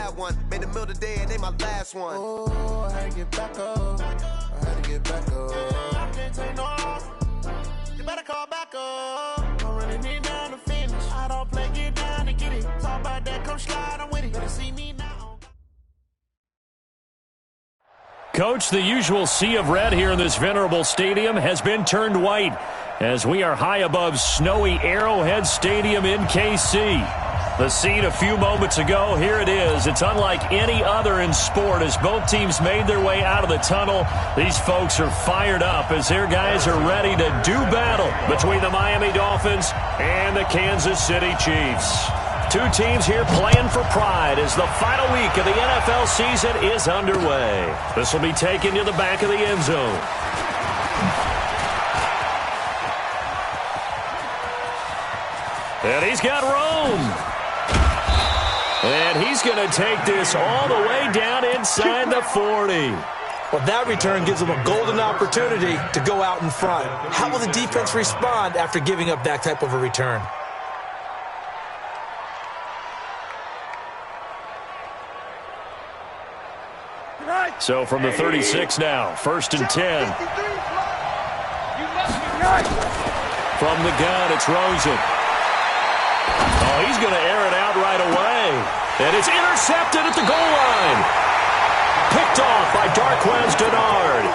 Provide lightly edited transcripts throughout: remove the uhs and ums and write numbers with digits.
bad one. Made the mill today and they my last one. Oh, I had to get back up. I had to get back up. I can't take no off. You better call back up. Don't really need down to finish. I don't play, get down to get it. Talk about that, come slide, I'm with it. Better see me now. Coach, the usual sea of red here in this venerable stadium has been turned white as we are high above snowy Arrowhead Stadium in KC. The scene a few moments ago, here it is. It's unlike any other in sport as both teams made their way out of the tunnel. These folks are fired up as their guys are ready to do battle between the Miami Dolphins and the Kansas City Chiefs. Two teams here playing for pride as the final week of the NFL season is underway. This will be taken to the back of the end zone. And he's got room. And he's going to take this all the way down inside the 40. Well, that return gives them a golden opportunity to go out in front. How will the defense respond after giving up that type of a return? So from the 36 now, 1st and 10. From the gun, it's Rosen. Oh, he's going to air it out right away. And it's intercepted at the goal line. Picked off by Darquez Dennard.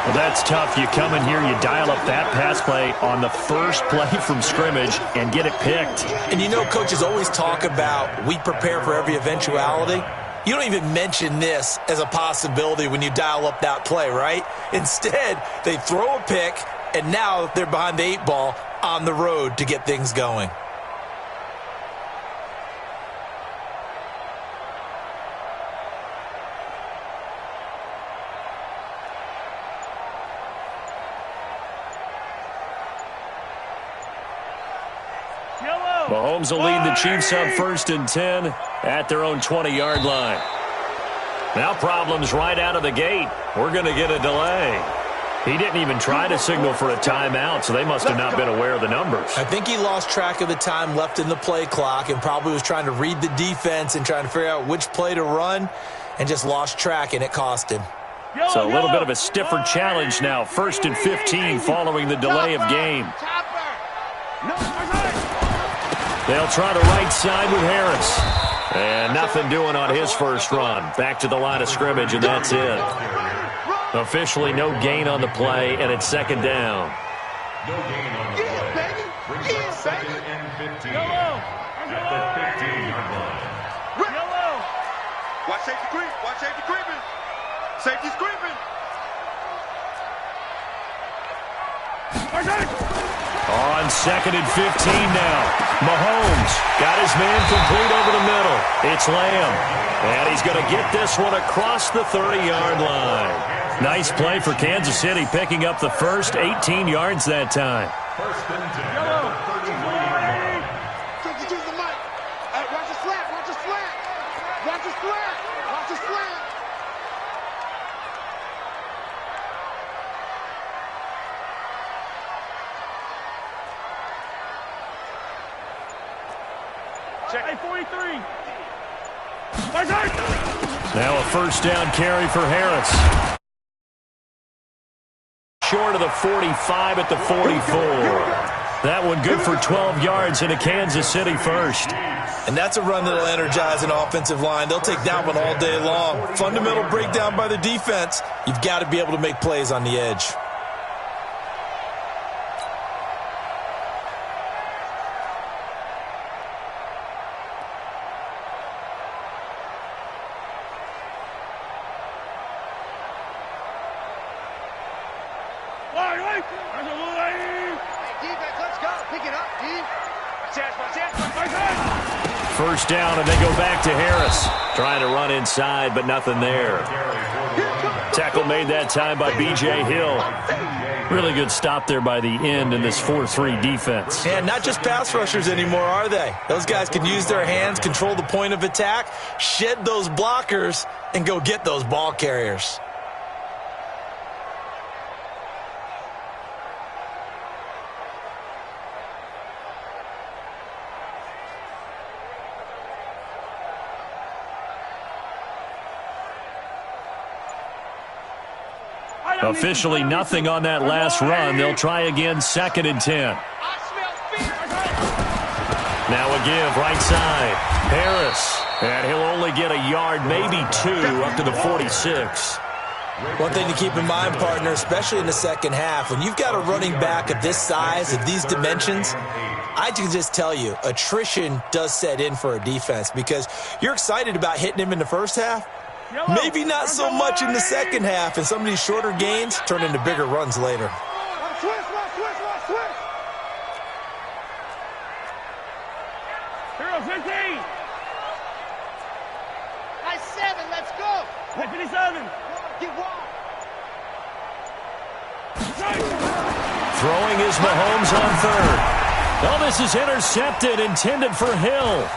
Well, that's tough. You come in here, you dial up that pass play on the first play from scrimmage and get it picked. And you know, coaches always talk about we prepare for every eventuality. You don't even mention this as a possibility when you dial up that play, right? Instead, they throw a pick, and now they're behind the 8 ball on the road to get things going. Mahomes will lead the Chiefs up 1st and 10 at their own 20-yard line. Now problems right out of the gate. We're going to get a delay. He didn't even try to signal for a timeout, so they must have not been aware of the numbers. I think he lost track of the time left in the play clock and probably was trying to read the defense and trying to figure out which play to run and just lost track, and it cost him. So a little bit of a stiffer challenge now. 1st and 15 following the delay of game. They'll try the right side with Harris. And nothing doing on his first run. Back to the line of scrimmage, and that's it. Officially no gain on the play, and it's 2nd down. No gain on the play. Brings up 2nd and 15 at the 15-yard line. Watch safety creep. Watch safety creeping. Safety's creeping. On 2nd and 15 now. Mahomes got his man complete over the middle. It's Lamb. And he's going to get this one across the 30-yard line. Nice play for Kansas City, picking up the first 18 yards that time. 1st and 10 at the 33-yard line. Use the mic. Watch the slant. Watch the slant. Watch the slant. Watch the slant. Check 43. Now a 1st down carry for Harris. Short of the 45 at the 44. That one good for 12 yards in a Kansas City 1st. And that's a run that'll energize an offensive line. They'll take that one all day long. Fundamental breakdown by the defense. You've got to be able to make plays on the edge. First down, and they go back to Harris. Trying to run inside, but nothing there. Tackle made that time by B.J. Hill. Really good stop there by the end in this 4-3 defense. And not just pass rushers anymore, are they? Those guys can use their hands, control the point of attack, shed those blockers, and go get those ball carriers. Officially nothing on that last run. They'll try again, 2nd and 10. Now a give, right side. Harris. And he'll only get a yard, maybe 2, up to the 46. One thing to keep in mind, partner, especially in the second half, when you've got a running back of this size, of these dimensions, I can just tell you, attrition does set in for a defense because you're excited about hitting him in the first half. Maybe not so much in the second half, and some of these shorter gains turn into bigger runs later. Hero 15. Nice 7, let's go. 57. Get wide. Throwing is Mahomes on 3rd. Oh, this is intercepted, intended for Hill.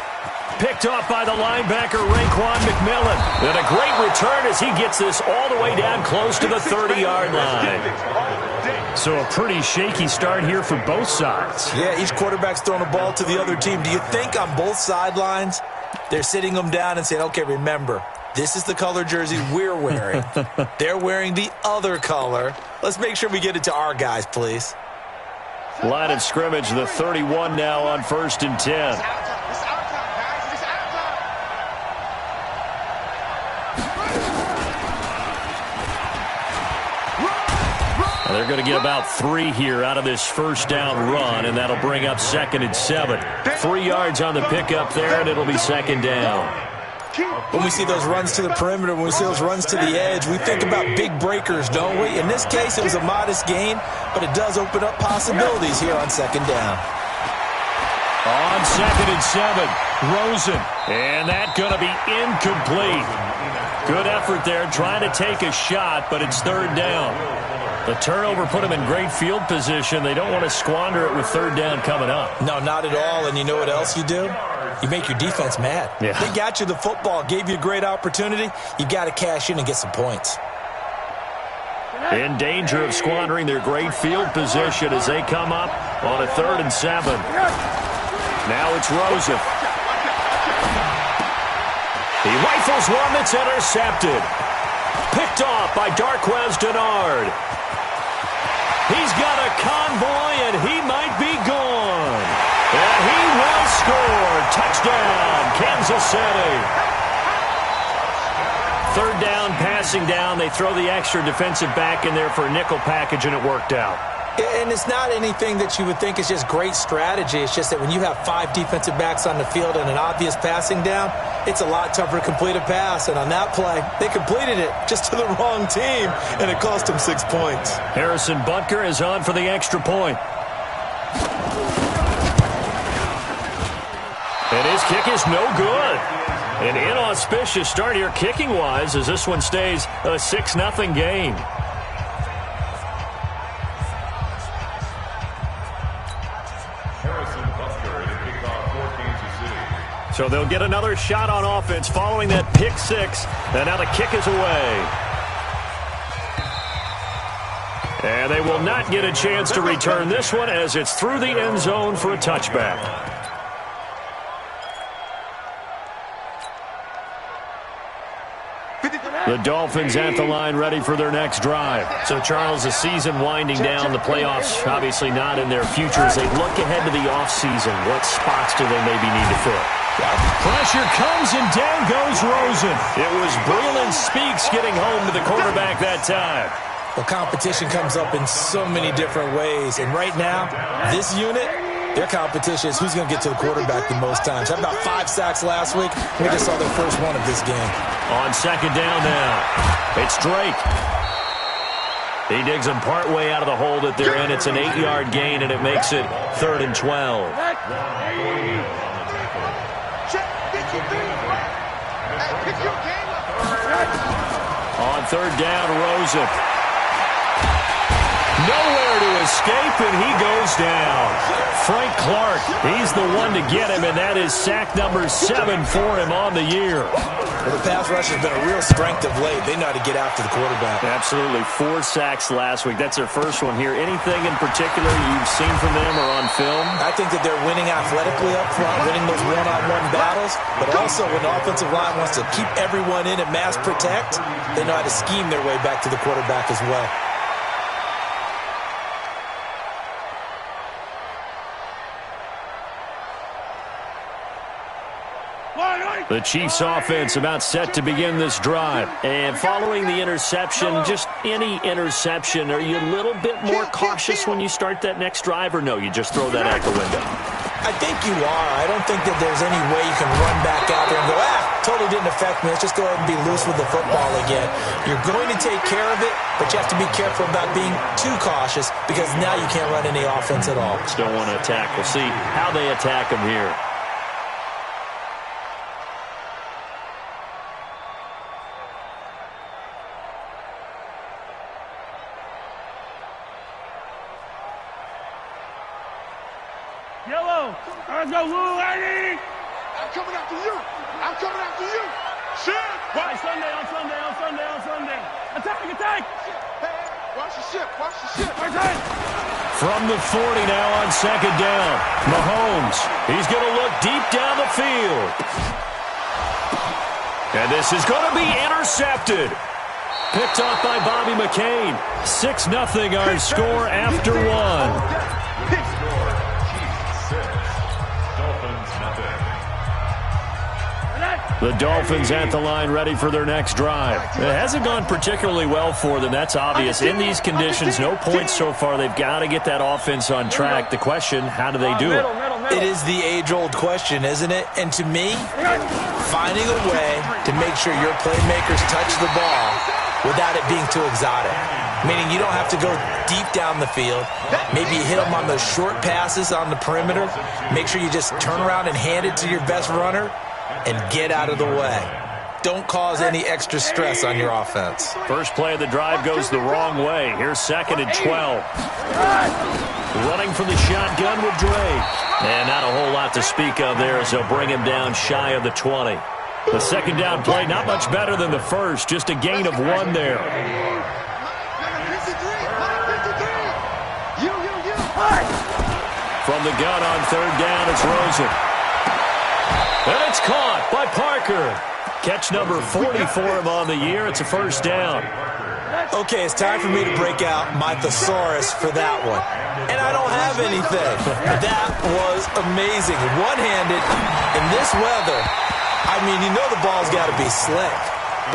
Picked off by the linebacker, Raekwon McMillan. And a great return as he gets this all the way down close to the 30-yard line. So a pretty shaky start here for both sides. Yeah, each quarterback's throwing a ball to the other team. Do you think on both sidelines they're sitting them down and saying, okay, remember, this is the color jersey we're wearing. They're wearing the other color. Let's make sure we get it to our guys, please. Line of scrimmage, the 31 now on 1st and 10. They're going to get about 3 here out of this first down run, and that'll bring up 2nd and 7. 3 yards on the pickup there, and it'll be 2nd down. When we see those runs to the perimeter, when we see those runs to the edge, we think about big breakers, don't we? In this case, it was a modest gain, but it does open up possibilities here on 2nd down. On 2nd and 7, Rosen. And that's going to be incomplete. Good effort there, trying to take a shot, but it's 3rd down. The turnover put them in great field position. They don't want to squander it with 3rd down coming up. No, not at all. And you know what else you do? You make your defense mad. Yeah. They got you the football, gave you a great opportunity. You got to cash in and get some points. In danger of squandering their great field position as they come up on a 3rd and 7. Now it's Rosen. He rifles one that's intercepted. Picked off by Darqueze Dennard. He's got a convoy, and he might be gone. And he will score. Touchdown, Kansas City. 3rd down, passing down. They throw the extra defensive back in there for a nickel package, and it worked out. And it's not anything that you would think is just great strategy. It's just that when you have 5 defensive backs on the field and an obvious passing down, it's a lot tougher to complete a pass. And on that play, they completed it just to the wrong team, and it cost them 6 points. Harrison Butker is on for the extra point. And his kick is no good. An inauspicious start here kicking-wise as this one stays a 6-0 game. So they'll get another shot on offense following that pick 6. And now the kick is away. And they will not get a chance to return this one as it's through the end zone for a touchback. The Dolphins at the line ready for their next drive. So, Charles, the season winding down, the playoffs obviously not in their future. As they look ahead to the offseason, what spots do they maybe need to fill? Pressure comes, and down goes Rosen. It was Breeland Speaks getting home to the quarterback that time. Well, competition comes up in so many different ways. And right now, this unit, their competition is who's going to get to the quarterback the most times. Had about 5 sacks last week. We just saw their first one of this game. On 2nd down now, it's Drake. He digs them partway out of the hole that they're in. It's an 8-yard gain, and it makes it 3rd and 12. On 3rd down, Rosen. Nowhere to escape, and he goes down. Frank Clark, he's the one to get him, and that is sack number 7 for him on the year. Well, the pass rush has been a real strength of late. They know how to get after the quarterback. Absolutely. 4 sacks last week. That's their first one here. Anything in particular you've seen from them or on film? I think that they're winning athletically up front, winning those one-on-one battles, but also when the offensive line wants to keep everyone in and mass protect, they know how to scheme their way back to the quarterback as well. The Chiefs offense about set to begin this drive. And following the interception, just any interception, are you a little bit more cautious when you start that next drive, or no, you just throw that out the window? I think you are. I don't think that there's any way you can run back out there and go, totally didn't affect me. Let's just go ahead and be loose with the football again. You're going to take care of it, but you have to be careful about being too cautious because now you can't run any offense at all. Still want to attack. We'll see how they attack him here. Yellow. Let's go, Lou, lady. I'm coming after you. I'm coming after you. Shit. Right, Sunday. Attack. Hey, watch the ship. Right. From the 40 now on second down. Mahomes, he's going to look deep down the field. And this is going to be intercepted. Picked off by Bobby McCain. 6-0 our score after one. The Dolphins at the line ready for their next drive. It hasn't gone particularly well for them. That's obvious. In these conditions, no points so far. They've got to get that offense on track. The question, how do they do it? It is the age-old question, isn't it? And to me, finding a way to make sure your playmakers touch the ball without it being too exotic. Meaning you don't have to go deep down the field. Maybe you hit them on those short passes on the perimeter. Make sure you just turn around and hand it to your best runner and get out of the way. Don't cause any extra stress on your offense. First play of the drive goes the wrong way. Here's 2nd and 12. Running from the shotgun with Drake. And not a whole lot to speak of there as they'll bring him down shy of the 20. The second down play, not much better than the first. Just a gain of 1 there. From the gun on 3rd down, it's Rosen. And it's caught by Parker. Catch number 40 for him on the year. It's a first down. Okay, it's time for me to break out my thesaurus for that one. And I don't have anything. That was amazing. One-handed in this weather. I mean, you know the ball's got to be slick.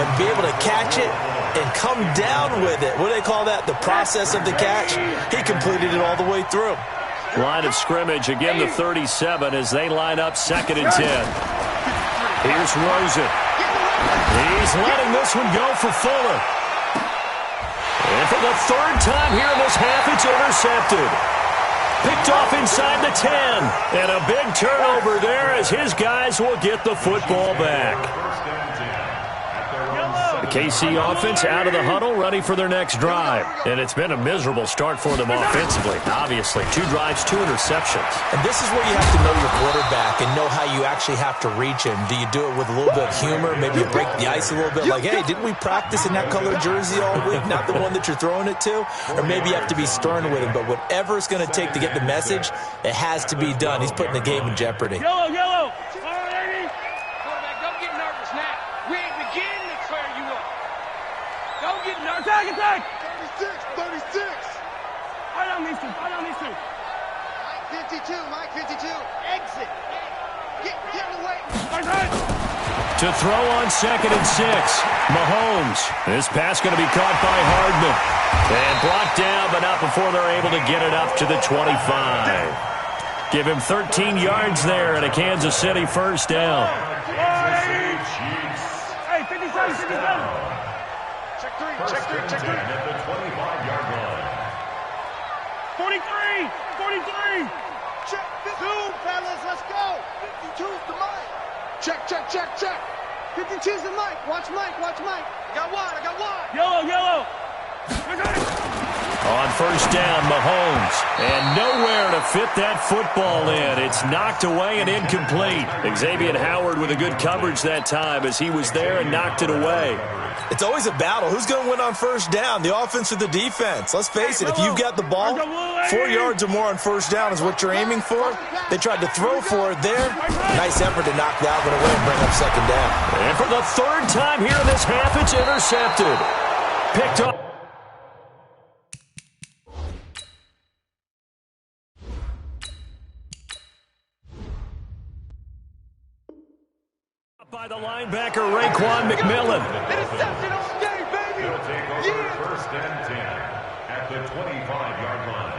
But be able to catch it and come down with it. What do they call that? The process of the catch? He completed it all the way through. Line of scrimmage, again the 37 as they line up 2nd and 10. Here's Rosen. He's letting this one go for Fuller. And for the 3rd time here in this half, it's intercepted. Picked off inside the 10. And a big turnover there as his guys will get the football back. The KC offense out of the huddle, ready for their next drive. And it's been a miserable start for them offensively. Obviously, 2 drives, 2 interceptions. And this is where you have to know your quarterback and know how you actually have to reach him. Do you do it with a little bit of humor? Maybe you break the ice a little bit like, hey, didn't we practice in that colored jersey all week? Not the one that you're throwing it to? Or maybe you have to be stern with him. But whatever it's going to take to get the message, it has to be done. He's putting the game in jeopardy. Yellow. Attack! 36. I don't need to. Mike 52. Exit. Get away. To throw on 2nd and 6. Mahomes. This pass going to be caught by Hardman. And blocked down, but not before they're able to get it up to the 25. Give him 13 yards there and a Kansas City first down. Hey, 57. Check three. At the 25-yard line. 43. Check. Zoom, fellas. Let's go. 52's the mic. Check. 52's the mic. Watch Mike. I got one. Yellow. On first down, Mahomes. And nowhere to fit that football in. It's knocked away and incomplete. Xavier Howard with a good coverage that time as he was there and knocked it away. It's always a battle. Who's going to win on first down, the offense or the defense? Let's face it, if you've got the ball, 4 yards or more on first down is what you're aiming for. They tried to throw for it there. Nice effort to knock that one away and bring up second down. And for the 3rd time here in this half, it's intercepted. Picked up by the linebacker, Raekwon McMillan. Interception all day, baby. He'll take over first and 10 at the 25-yard line.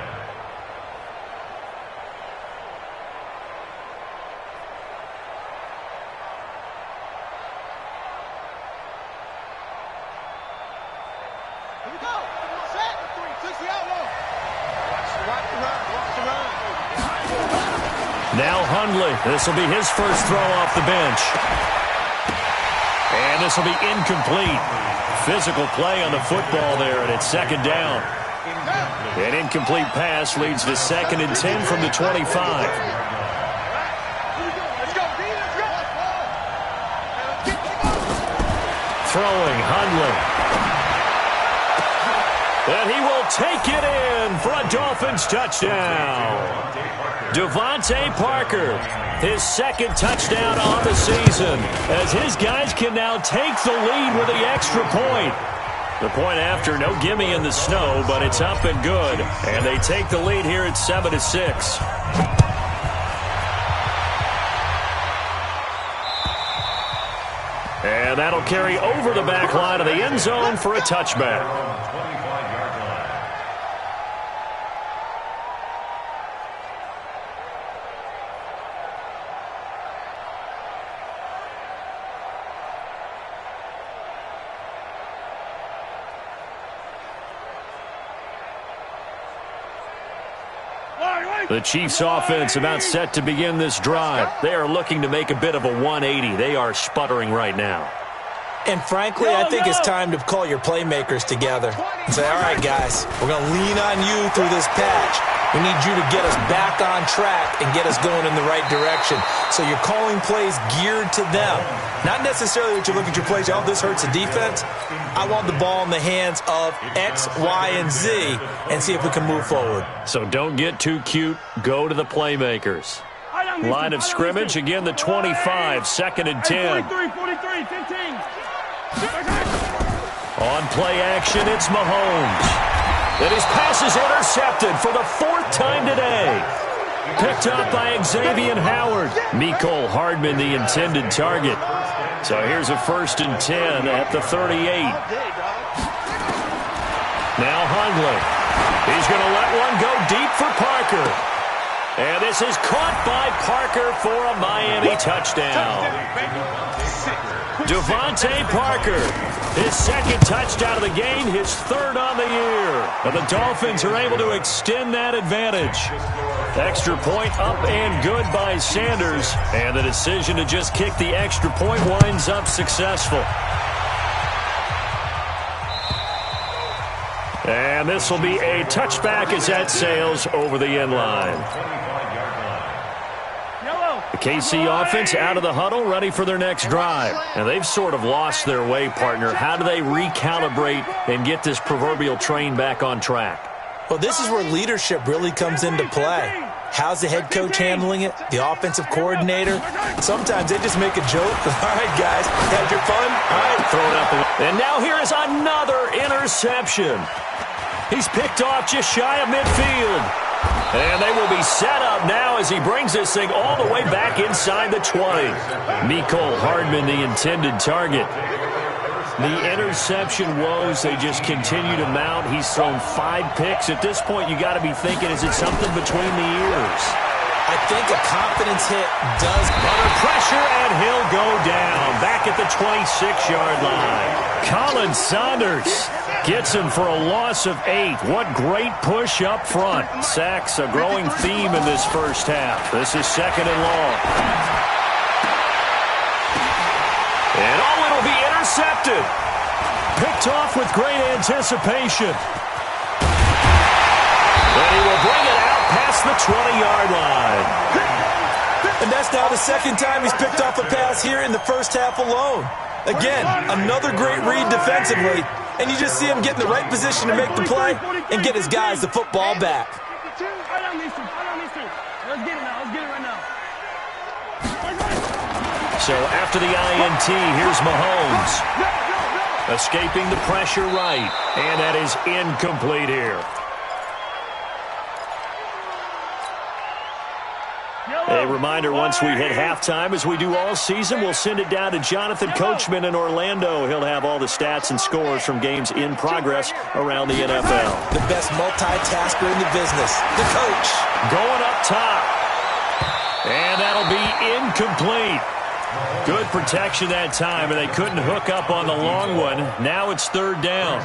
Here we go. Set. 360 outlaw. Watch the run. Watch the run. Now Hundley. This will be his first throw off the bench. And this will be incomplete. Physical play on the football there, and it's second down. An incomplete pass leads to 2nd and 10 from the 25. Let's go, B. Let's go. Throwing Hundley. And he will take it in for a Dolphins touchdown. Devontae Parker, his 2nd touchdown on the season, as his guys can now take the lead with the extra point. The point after, no gimme in the snow, but it's up and good. And they take the lead here at 7-6. And that'll carry over the back line of the end zone for a touchback. The Chiefs offense about set to begin this drive. They are looking to make a bit of a 180. They are sputtering right now. And frankly, I think it's time to call your playmakers together and say, all right, guys, we're going to lean on you through this patch. We need you to get us back on track and get us going in the right direction. So you're calling plays geared to them. Not necessarily that you look at your plays, oh, this hurts the defense. I want the ball in the hands of X, Y, and Z and see if we can move forward. So don't get too cute. Go to the playmakers. Line of scrimmage, again, the 25, 2nd and 10. 43, 15. On play action, it's Mahomes. And his pass is intercepted for the 4th time today. Picked up by Xavier Howard. Mecole Hardman, the intended target. So here's a 1st and 10 at the 38. Now Hundley. He's going to let one go deep for Parker. And this is caught by Parker for a Miami touchdown. Devontae Parker, his 2nd touchdown of the game, his 3rd on the year. And the Dolphins are able to extend that advantage. Extra point up and good by Sanders. And the decision to just kick the extra point winds up successful. And this will be a touchback as that sails over the end line. The KC offense out of the huddle, ready for their next drive. And they've sort of lost their way, partner. How do they recalibrate and get this proverbial train back on track? Well, this is where leadership really comes into play. How's the head coach handling it? The offensive coordinator? Sometimes they just make a joke. All right, guys, had your fun? All right, throw it up. And now here is another interception. He's picked off just shy of midfield. And they will be set up now as he brings this thing all the way back inside the 20. Mecole Hardman, the intended target. The interception woes, they just continue to mount. He's thrown 5 picks. At this point, you got to be thinking, is it something between the ears? I think a confidence hit does. Under pressure, and he'll go down. Back at the 26-yard line. Colin Saunders gets him for a loss of 8. What great push up front. Sacks, a growing theme in this first half. This is 2nd and long. And it'll be intercepted. Picked off with great anticipation. And he will bring it out past the 20-yard line. And that's now the 2nd time he's picked off a pass here in the first half alone. Again, another great read defensively. And you just see him get in the right position to make the play and get his guys the football back. Let's get it now. Let's get it right now. So after the INT, here's Mahomes. Escaping the pressure right. And that is incomplete here. A reminder, once we hit halftime, as we do all season, we'll send it down to Jonathan Coachman in Orlando. He'll have all the stats and scores from games in progress around the NFL. The best multitasker in the business, the coach. Going up top. And that'll be incomplete. Good protection that time, and they couldn't hook up on the long one. Now it's third down.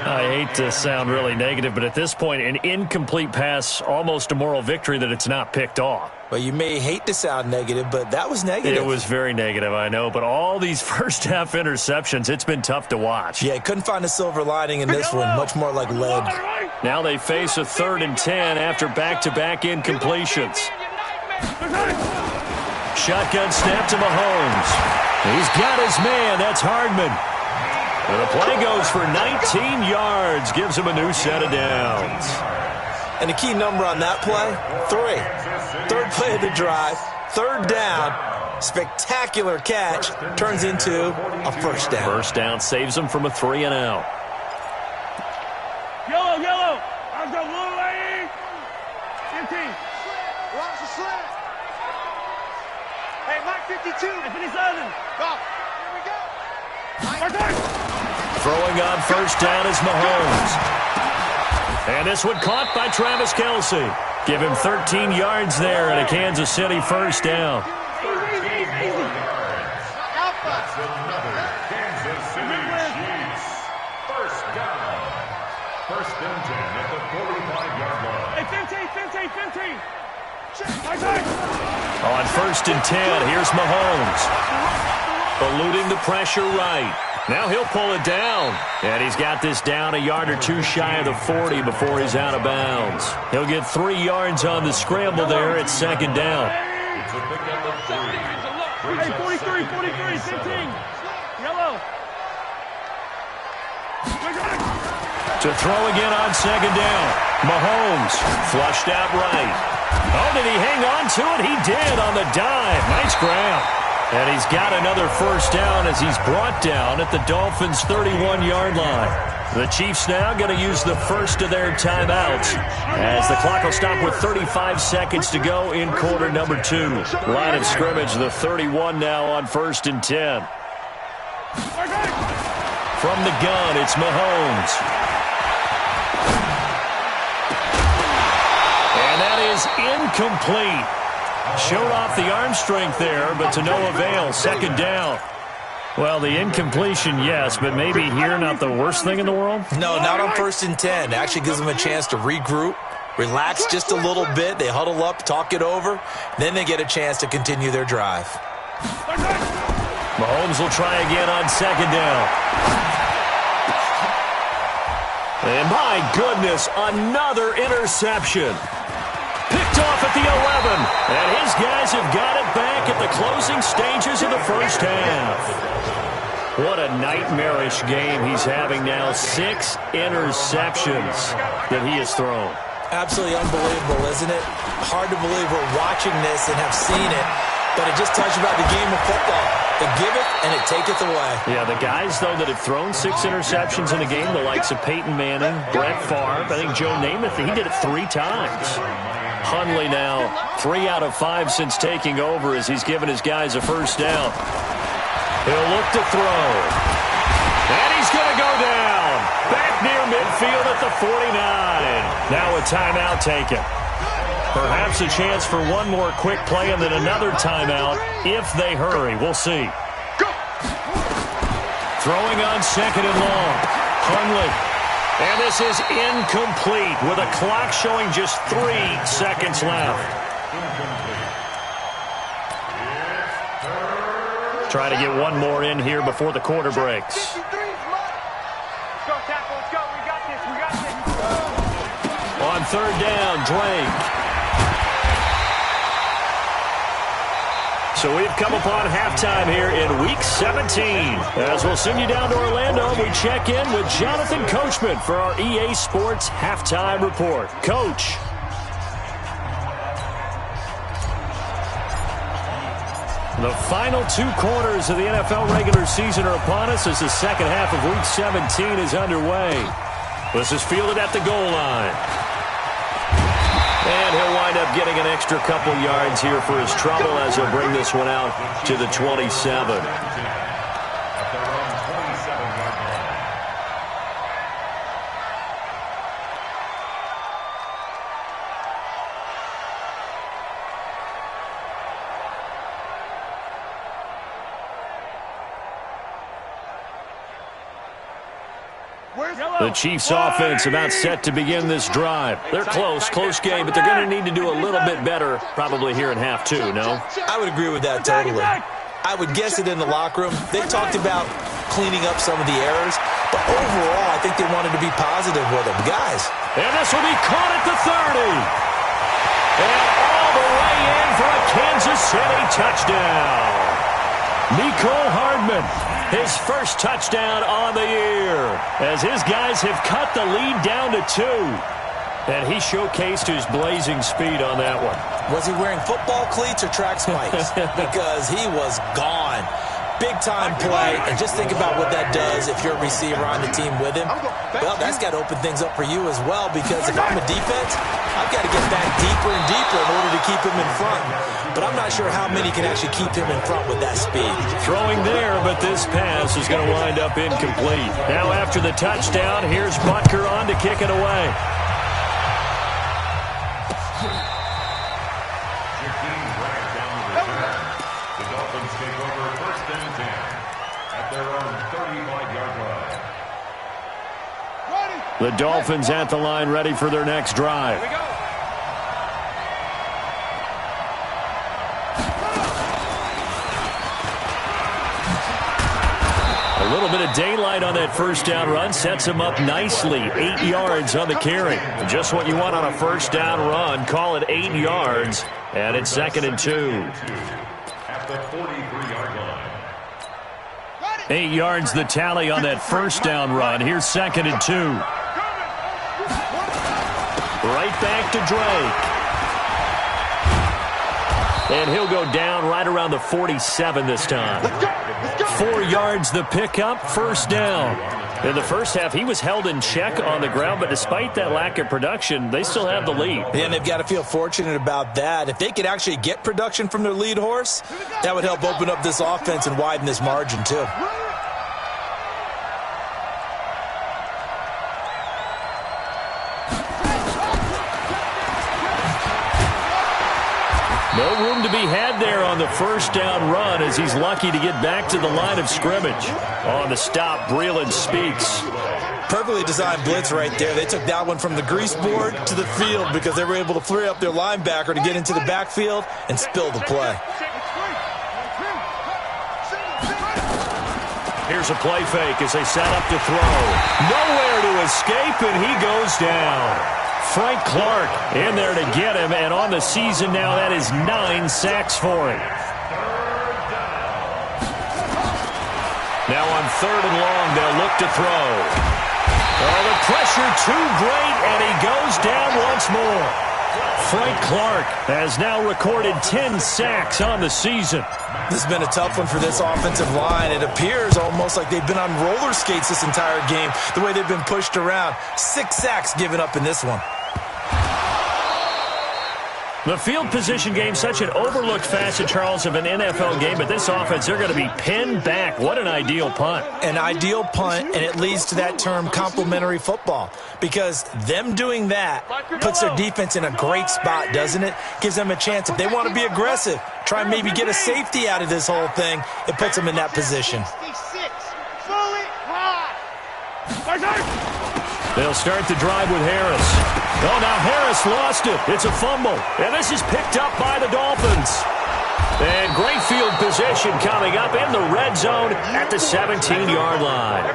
I hate to sound really negative, but at this point, an incomplete pass, almost a moral victory that it's not picked off. Well, you may hate to sound negative, but that was negative. It was very negative, I know, but all these first-half interceptions, it's been tough to watch. Yeah, couldn't find a silver lining in this one, much more like lead. Now they face a 3rd and 10 after back-to-back incompletions. Shotgun snap to Mahomes. He's got his man. That's Hardman. And the play goes for 19 yards. Gives him a new set of downs. And the key number on that play, 3. Third play of the drive. 3rd down. Spectacular catch. Turns into a first down. First down saves him from a 3 and out. Yellow, yellow. I'm the blue lane. 15. Watch the slant. Hey, Mike 52. Hey, 57. Go. Here we go. Throwing on first down is Mahomes. And this one caught by Travis Kelce. Give him 13 yards there and a Kansas City first down. That's another Kansas City Chiefs first down. First and 10 at the 45-yard line. Hey, 15. On first and 10, here's Mahomes. Eluding the pressure right. Now he'll pull it down. And he's got this down a yard or two shy of the 40 before he's out of bounds. He'll get 3 yards on the scramble there at second down. It's a pickup of 3. Hey, 43, 15. Yellow. To throw again on second down. Mahomes flushed out right. Oh, did he hang on to it? He did on the dive. Nice grab. And he's got another first down as he's brought down at the Dolphins' 31-yard line. The Chiefs now going to use the first of their timeouts as the clock will stop with 35 seconds to go in quarter number 2. Line of scrimmage, the 31 now on first and 10. From the gun, it's Mahomes. And that is incomplete. Showed off the arm strength there, but to no avail. Second down. Well, the incompletion, yes, but maybe here not the worst thing in the world? No, not on first and 10. It actually gives them a chance to regroup, relax just a little bit. They huddle up, talk it over. Then they get a chance to continue their drive. Mahomes will try again on second down. And my goodness, another interception. Picked off at the 11, and his guys have got it back at the closing stages of the first half. What a nightmarish game he's having now. 6 interceptions that he has thrown. Absolutely unbelievable, isn't it? Hard to believe we're watching this and have seen it, but it just tells you about the game of football. It giveth and it taketh away. Yeah, the guys, though, that have thrown 6 interceptions in a game, the likes of Peyton Manning, Brett Favre, I think Joe Namath, he did it 3 times. Hundley now 3 out of 5 since taking over as he's given his guys a first down. He'll look to throw. And he's going to go down. Back near midfield at the 49. Now a timeout taken. Perhaps a chance for one more quick play and then another timeout if they hurry. We'll see. Throwing on second and long. Hundley. And this is incomplete with a clock showing just 3 seconds left. Try to get one more in here before the quarter breaks. Let's go, tackle. Let's go. We got this. On third down, Drake. So we've come upon halftime here in Week 17. As we'll send you down to Orlando, we check in with Jonathan Coachman for our EA Sports Halftime Report. Coach. The final 2 quarters of the NFL regular season are upon us as the second half of Week 17 is underway. This is fielded at the goal line. And he'll wind up getting an extra couple yards here for his trouble as he'll bring this one out to the 27. The Chiefs offense about set to begin this drive. They're close game, but they're going to need to do a little bit better probably here in half two, no? I would agree with that totally. I would guess it in the locker room. They talked about cleaning up some of the errors, but overall I think they wanted to be positive with them. Guys. And this will be caught at the 30. And all the way in for a Kansas City touchdown. Mecole Hardman, his first touchdown on the year, as his guys have cut the lead down to 2. And he showcased his blazing speed on that one. Was he wearing football cleats or track spikes? Because he was gone. Big-time play, and just think about what that does if you're a receiver on the team with him. Well, that's got to open things up for you as well, because if I'm a defense, I've got to get back deeper and deeper in order to keep him in front. But I'm not sure how many can actually keep him in front with that speed. Throwing there, but this pass is going to wind up incomplete. Now after the touchdown, here's Butker on to kick it away. The Dolphins take over 1st and 10 at their own 35-yard line. The Dolphins at the line, ready for their next drive. Here we go. A little bit of daylight on that first down run sets him up nicely. 8 yards on the carry. Just what you want on a first down run. Call it 8 yards, and it's 2nd and 2. At the 43-yard line. 8 yards the tally on that first down run. Here's 2nd and 2. Right back to Drake. And he'll go down right around the 47 this time. 4 yards the pickup, first down. In the first half, he was held in check on the ground, but despite that lack of production, they still have the lead. Yeah, and they've got to feel fortunate about that. If they could actually get production from their lead horse, that would help open up this offense and widen this margin too. No room to be had there on the first down run as he's lucky to get back to the line of scrimmage. On the stop, Breeland speaks. Perfectly designed blitz right there. They took that one from the grease board to the field because they were able to free up their linebacker to get into the backfield and spill the play. Here's a play fake as they set up to throw. Nowhere to escape, and he goes down. Frank Clark in there to get him, and on the season now, that is 9 sacks for him. Now on 3rd and long, they'll look to throw. Oh, the pressure too great, and he goes down once more. Frank Clark has now recorded 10 sacks on the season. This has been a tough one for this offensive line. It appears almost like they've been on roller skates this entire game, the way they've been pushed around. 6 sacks given up in this one. The field position game, such an overlooked facet, Charles, of an NFL game, but this offense, they're going to be pinned back. What an ideal punt. An ideal punt, and it leads to that term complementary football, because them doing that puts their defense in a great spot, doesn't it? Gives them a chance. If they want to be aggressive, try and maybe get a safety out of this whole thing, it puts them in that position. They'll start the drive with Harris. Oh, now Harris lost it. It's a fumble. And this is picked up by the Dolphins. And great field position coming up in the red zone at the 17-yard line.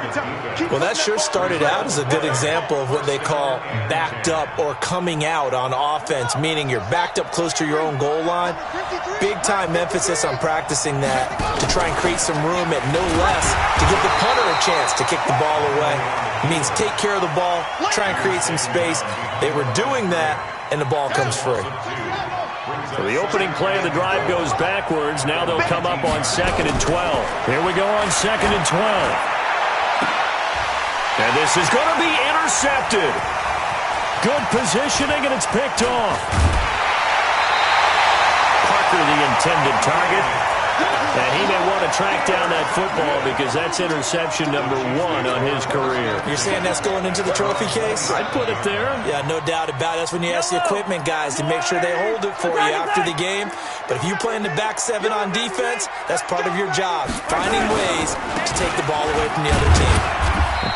Well, that sure started out as a good example of what they call backed up or coming out on offense, meaning you're backed up close to your own goal line. Big-time emphasis on practicing that to try and create some room at no less to give the punter a chance to kick the ball away. It means take care of the ball, try and create some space. They were doing that, and the ball comes free. So the opening play of the drive goes backwards. Now they'll come up on 2nd and 12. Here we go on 2nd and 12. And this is going to be intercepted. Good positioning, and it's picked off. Parker, the intended target. And he may want to track down that football because that's interception number 1 on his career. You're saying that's going into the trophy case? I'd put it there. Yeah, no doubt about it. That's when you ask the equipment guys to make sure they hold it for you after the game. But if you play in the back 7 on defense, that's part of your job, finding ways to take the ball away from the other team.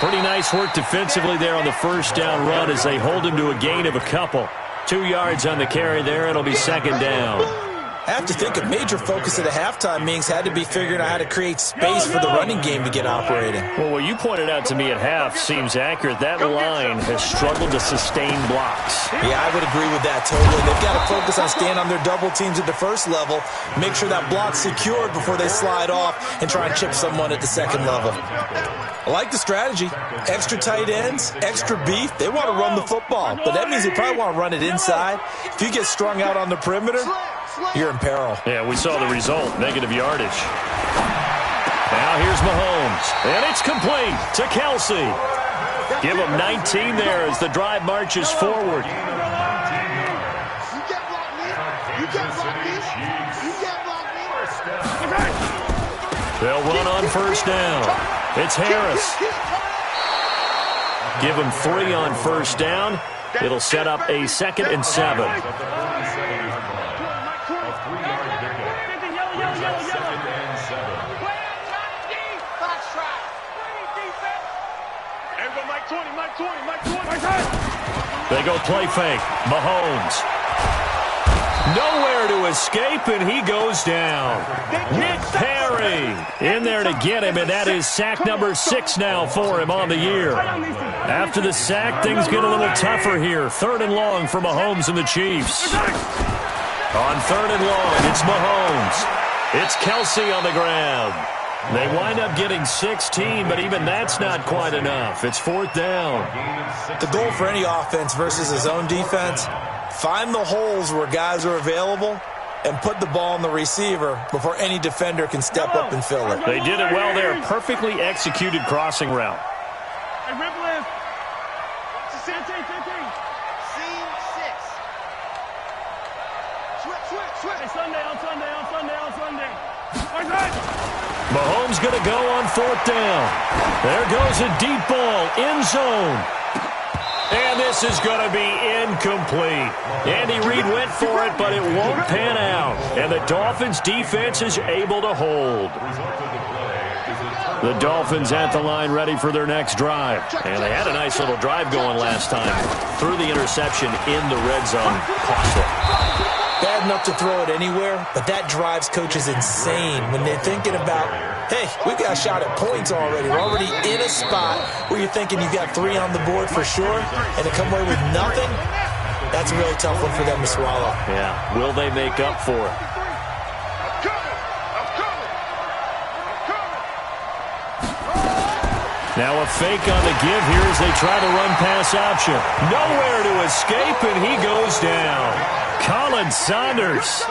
Pretty nice work defensively there on the first down run as they hold him to a gain of a couple. 2 yards on the carry there. It'll be second down. I have to think a major focus of the halftime meetings had to be figuring out how to create space for the running game to get operating. Well, what you pointed out to me at half seems accurate. That line has struggled to sustain blocks. Yeah, I would agree with that totally. They've got to focus on staying on their double teams at the first level, make sure that block's secured before they slide off and try and chip someone at the second level. I like the strategy. Extra tight ends, extra beef. They want to run the football, but that means they probably want to run it inside. If you get strung out on the perimeter, you're in peril. Yeah, we saw the result. Negative yardage. Now here's Mahomes. And it's complete to Kelsey. Give him 19 there as the drive marches forward. You can't block me. You can't block me. You can't block me. They'll run on first down. It's Harris. Give him 3 on first down. It'll set up a 2nd and 7. They go play fake. Mahomes. Nowhere to escape, and he goes down. Nick Perry in there to get him, and that is sack number 6 now for him on the year. After the sack, things get a little tougher here. 3rd and long for Mahomes and the Chiefs. On 3rd and long, it's Mahomes. It's Kelsey on the ground. They wind up getting 16, but even that's not quite enough. It's 4th down. The goal for any offense versus his own defense, find the holes where guys are available and put the ball on the receiver before any defender can step up and fill it. They did it well there. Perfectly executed crossing route. Hey, Ripple is. 15. Scene 6. Switch. Hey, Sunday. Mahomes going to go on 4th down. There goes a deep ball, end zone. And this is going to be incomplete. Andy Reid went for it, but it won't pan out. And the Dolphins' defense is able to hold. The Dolphins at the line ready for their next drive. And they had a nice little drive going last time. Threw the interception in the red zone. Costly. Bad enough to throw it anywhere, but that drives coaches insane when they're thinking about, hey, we've got a shot at points already. We're already in a spot where you're thinking you've got 3 on the board for sure, and to come away with nothing, that's a really tough one for them to swallow. Yeah, will they make up for it? Now a fake on the give here as they try to run pass option. Nowhere to escape, and he goes down. Colin Saunders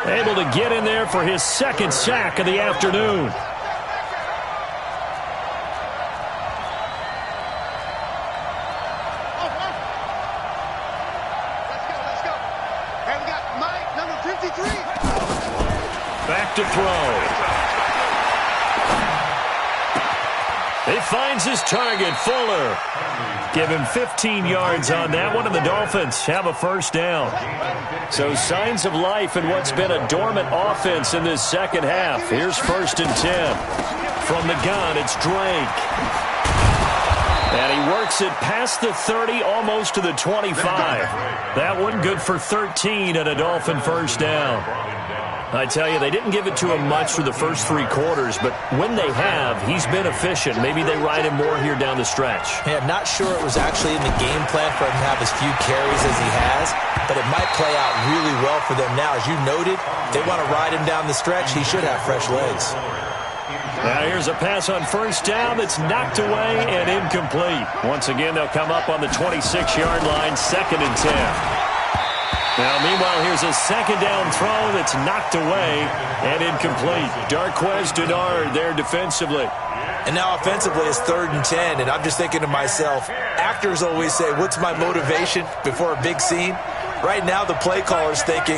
able to get in there for his 2nd sack of the afternoon. Let's go. And we got Mike, number 53. Back to throw. He finds his target, Fuller. Give him 15 yards on that one, and the Dolphins have a first down. So signs of life in what's been a dormant offense in this second half. Here's 1st and 10. From the gun, it's Drake. And he works it past the 30, almost to the 25. That one good for 13 and a Dolphin first down. I tell you, they didn't give it to him much for the first 3 quarters, but when they have, he's been efficient. Maybe they ride him more here down the stretch. Yeah, I'm not sure it was actually in the game plan for him to have as few carries as he has, but it might play out really well for them now. As you noted, if they want to ride him down the stretch, he should have fresh legs. Now here's a pass on first down that's knocked away and incomplete. Once again, they'll come up on the 26-yard line, 2nd and 10. Now, meanwhile, here's a second down throw that's knocked away and incomplete. Darquez Denard there defensively. And now offensively it's 3rd and 10, and I'm just thinking to myself, actors always say, what's my motivation before a big scene? Right now the play caller's thinking,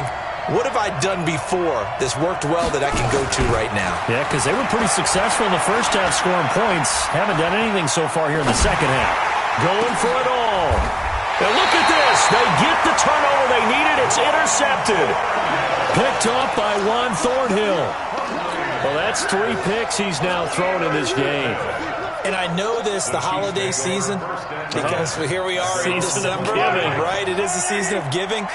what have I done before that's worked well that I can go to right now? Yeah, because they were pretty successful in the first half scoring points. Haven't done anything so far here in the second half. Going for it all. And look at this. They get the turnover they needed. It's intercepted. Picked off by Juan Thornhill. Well, that's 3 picks he's now thrown in this game. And I know this, the holiday season, because here we are in December, right? It is the season of giving.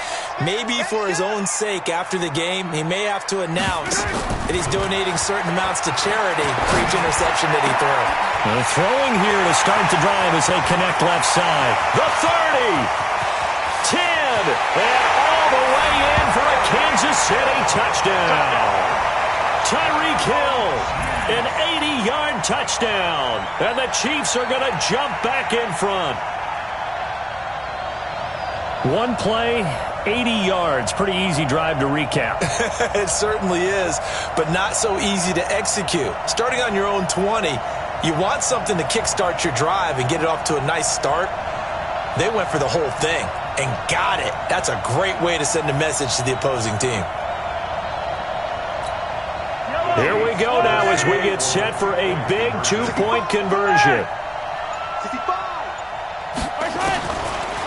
Maybe for his own sake after the game, he may have to announce that he's donating certain amounts to charity for each interception that he throws. They're throwing here to start the drive as they connect left side. The 30, 10, and all the way in for a Kansas City touchdown. Tyreek Hill, an 80-yard touchdown. And the Chiefs are going to jump back in front. One play, 80 yards. Pretty easy drive to recap. It certainly is, but not so easy to execute. Starting on your own 20, you want something to kickstart your drive and get it off to a nice start. They went for the whole thing and got it. That's a great way to send a message to the opposing team. Here we go now as we get set for a big 2-point conversion.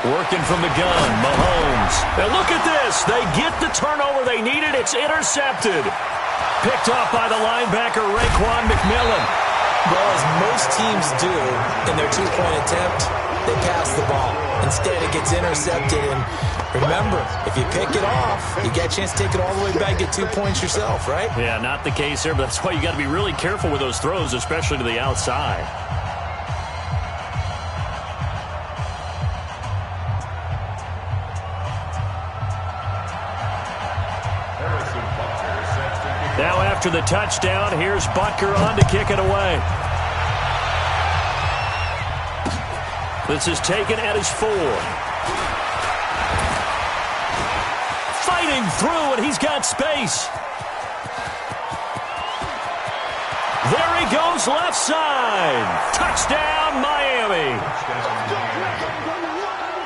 Working from the gun, Mahomes. And look at this. They get the turnover they needed. It's intercepted. Picked off by the linebacker, Raekwon McMillan. Well, as most teams do in their 2-point attempt, they pass the ball. Instead, it gets intercepted. And remember, if you pick it off, you get a chance to take it all the way back, get 2 points yourself, right? Yeah, not the case here, but that's why you got to be really careful with those throws, especially to the outside. Now after the touchdown, here's Butker on to kick it away. This is taken at his 4. Fighting through, and he's got space. There he goes, left side. Touchdown, Miami.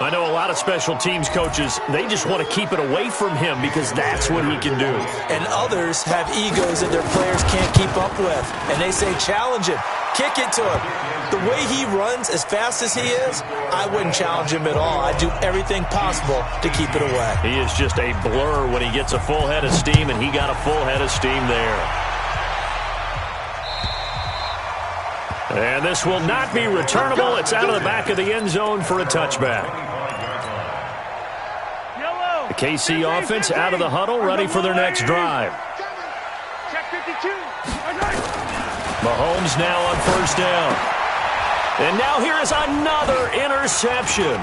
I know a lot of special teams coaches, they just want to keep it away from him because that's what he can do. And others have egos that their players can't keep up with. And they say, challenge him. Kick it to him. The way he runs as fast as he is, I wouldn't challenge him at all. I'd do everything possible to keep it away. He is just a blur when he gets a full head of steam, and he got a full head of steam there. And this will not be returnable. It's out of the back of the end zone for a touchback. The KC offense out of the huddle, ready for their next drive. Check 52. Mahomes now on first down. And now here is another interception.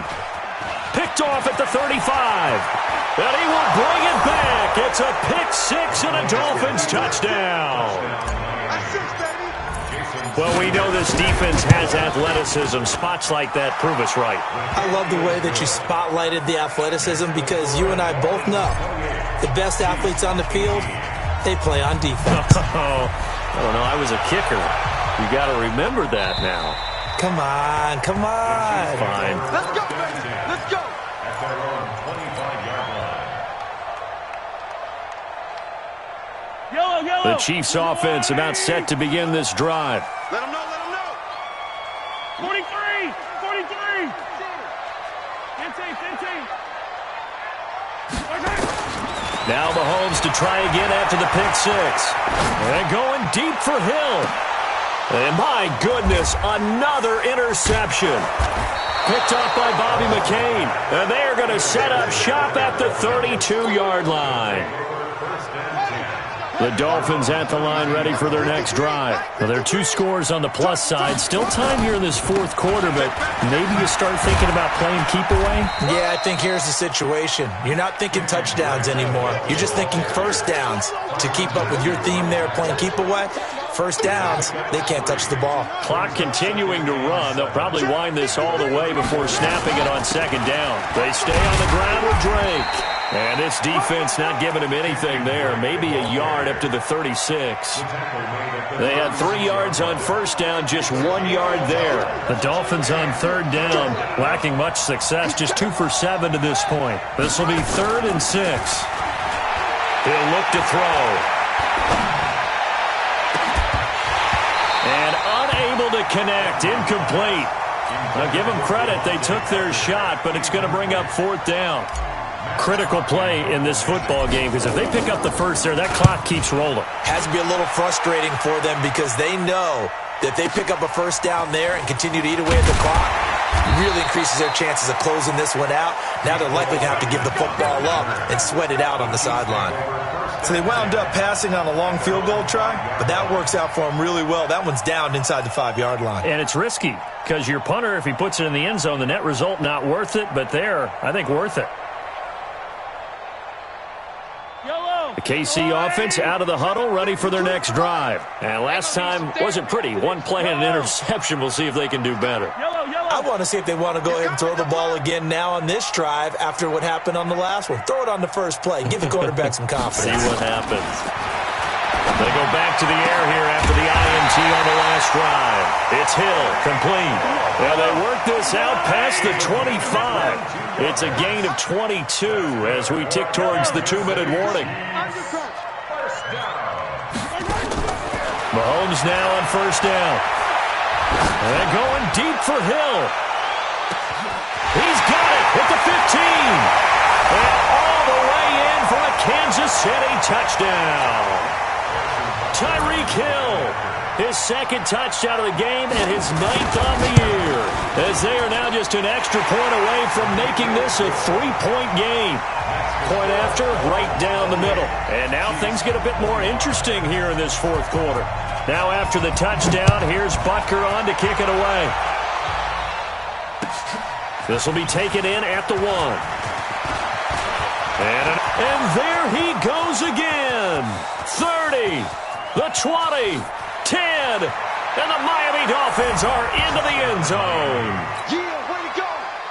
Picked off at the 35. And he will bring it back. It's a pick 6 and a Dolphins touchdown. Well, we know this defense has athleticism. Spots like that prove us right. I love the way that you spotlighted the athleticism because you and I both know the best athletes on the field, they play on defense. I don't know. I was a kicker. You got to remember that now. Come on, come on. Fine. Let's go, baby. Let's go. At their own 25-yard line. Yellow, yellow. The Chiefs offense about set to begin this drive. Let him know, let him know. 43, 43. 15. Now Mahomes to try again after the pick 6. And going deep for Hill. And my goodness, another interception. Picked off by Bobby McCain. And they are going to set up shop at the 32-yard line. The Dolphins at the line ready for their next drive. Well, there are 2 scores on the plus side. Still time here in this fourth quarter, but maybe you start thinking about playing keep away? Yeah, I think here's the situation. You're not thinking touchdowns anymore. You're just thinking first downs. To keep up with your theme there, playing keep away, first downs, they can't touch the ball. Clock continuing to run. They'll probably wind this all the way before snapping it on second down. They stay on the ground with Drake. And this defense not giving him anything there. Maybe a yard up to the 36. They had 3 yards on first down, just 1 yard there. The Dolphins on third down, lacking much success, just 2 for 7 to this point. This will be 3rd and 6. He'll look to throw. And unable to connect, incomplete. Now give them credit, they took their shot, but it's going to bring up 4th down. Critical play in this football game, because if they pick up the first there, that clock keeps rolling. Has to be a little frustrating for them because they know that if they pick up a first down there and continue to eat away at the clock, really increases their chances of closing this one out. Now they're likely to have to give the football up and sweat it out on the sideline. So they wound up passing on a long field goal try, but that works out for them really well. That one's down inside the 5-yard line. And it's risky because your punter, if he puts it in the end zone, the net result not worth it, but there, I think worth it. The KC offense out of the huddle, ready for their next drive. And last time wasn't pretty. 1 play and an interception. We'll see if they can do better. I want to see if they want to go ahead and throw the ball again now on this drive after what happened on the last one. Throw it on the first play. Give the quarterback some confidence. See what happens. They go back to the air here after the INT on the last drive. It's Hill, complete. Now they work this out past the 25. It's a gain of 22 as we tick towards the 2-minute warning. Mahomes now on first down. And going deep for Hill. He's got it at the 15. And all the way in for a Kansas City touchdown. Tyreek Hill, his 2nd touchdown of the game and his 9th on the year. As they are now just an extra point away from making this a 3-point game. Point after, right down the middle. And now things get a bit more interesting here in this 4th quarter. Now after the touchdown, here's Butker on to kick it away. This will be taken in at the 1. And there he goes again. 30, the 20, 10, and the Miami Dolphins are into the end zone. Yeah, way to go.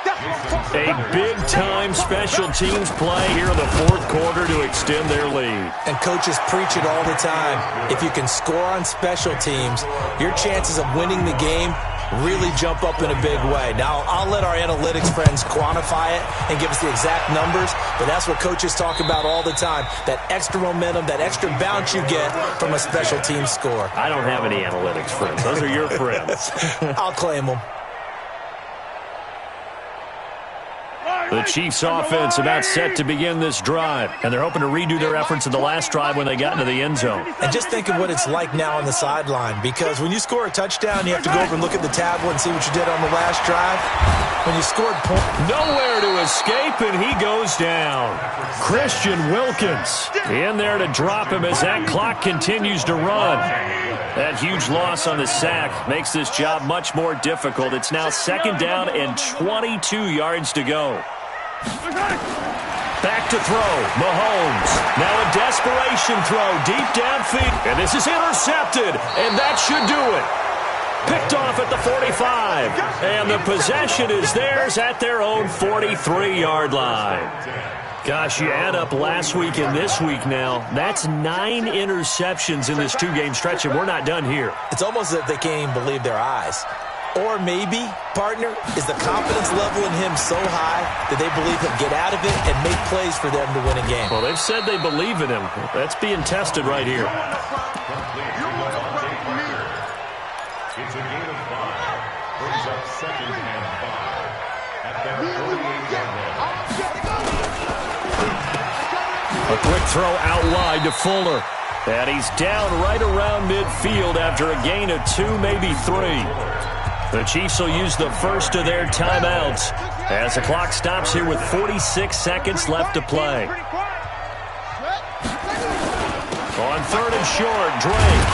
That's what I'm talking A about. big-time special teams play here in the 4th quarter to extend their lead. And coaches preach it all the time. If you can score on special teams, your chances of winning the game really jump up in a big way. Now, I'll let our analytics friends quantify it and give us the exact numbers, but that's what coaches talk about all the time, that extra momentum, that extra bounce you get from a special team score. I don't have any analytics friends. Those are your friends. I'll claim them. The Chiefs offense about set to begin this drive, and they're hoping to redo their efforts in the last drive when they got into the end zone. And just think of what it's like now on the sideline, because when you score a touchdown, you have to go over and look at the tablet and see what you did on the last drive. When you scored nowhere to escape, and he goes down. Christian Wilkins in there to drop him as that clock continues to run. That huge loss on the sack makes this job much more difficult. It's now 2nd down and 22 yards to go. Back to throw, Mahomes. Now a desperation throw deep downfield. And this is intercepted, and that should do it. Picked off at the 45. And the possession is theirs at their own 43-yard line. Gosh, you add up last week and this week now, that's 9 interceptions in this 2-game stretch, and we're not done here. It's almost as if they can't even believe their eyes. Or maybe, partner, is the confidence level in him so high that they believe he'll get out of it and make plays for them to win a game. Well, they've said they believe in him. That's being tested right here. It's a gain of 5. Brings up 2nd and 5. At their 48-yard line. A quick throw out wide to Fuller. And he's down right around midfield after a gain of 2, maybe 3. The Chiefs will use the first of their timeouts as the clock stops here with 46 seconds left to play. On 3rd and short, Drake.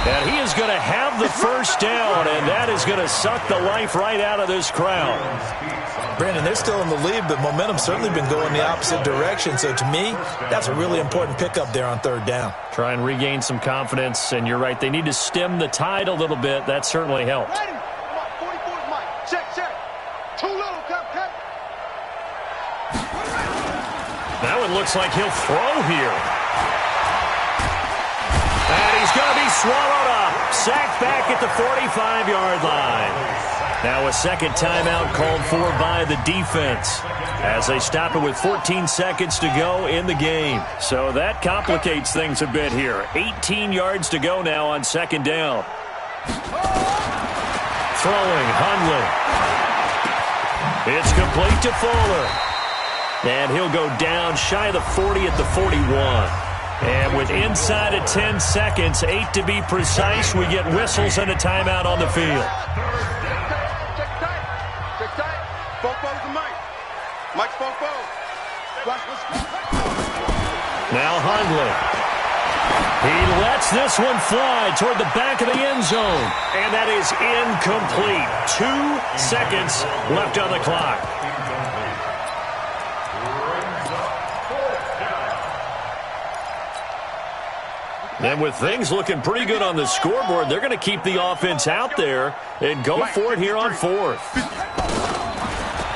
And he is going to have the first down, and that is going to suck the life right out of this crowd. Brandon, they're still in the lead, but momentum's certainly been going the opposite direction. So to me, that's a really important pickup there on 3rd down. Try and regain some confidence, and you're right. They need to stem the tide a little bit. That certainly helped. Ready? Come on, 44's Mike. Check, check. Too little, cut. That one looks like he'll throw here. And he's going to be swallowed up. Sacked back at the 45-yard line. Now a second timeout called for by the defense as they stop it with 14 seconds to go in the game. So that complicates things a bit here. 18 yards to go now on second down. Throwing, Hundley. It's complete to Fuller. And he'll go down shy of the 40 at the 41. And with inside of 10 seconds, 8 to be precise, we get whistles and a timeout on the field. Now Hundley. He lets this one fly toward the back of the end zone. And that is incomplete. 2 seconds left on the clock. And with things looking pretty good on the scoreboard, they're going to keep the offense out there and go for it here on fourth.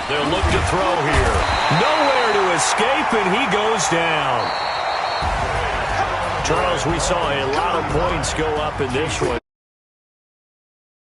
They'll look to throw here. Nowhere to escape, and he goes down. Charles, we saw a lot of points go up in this one.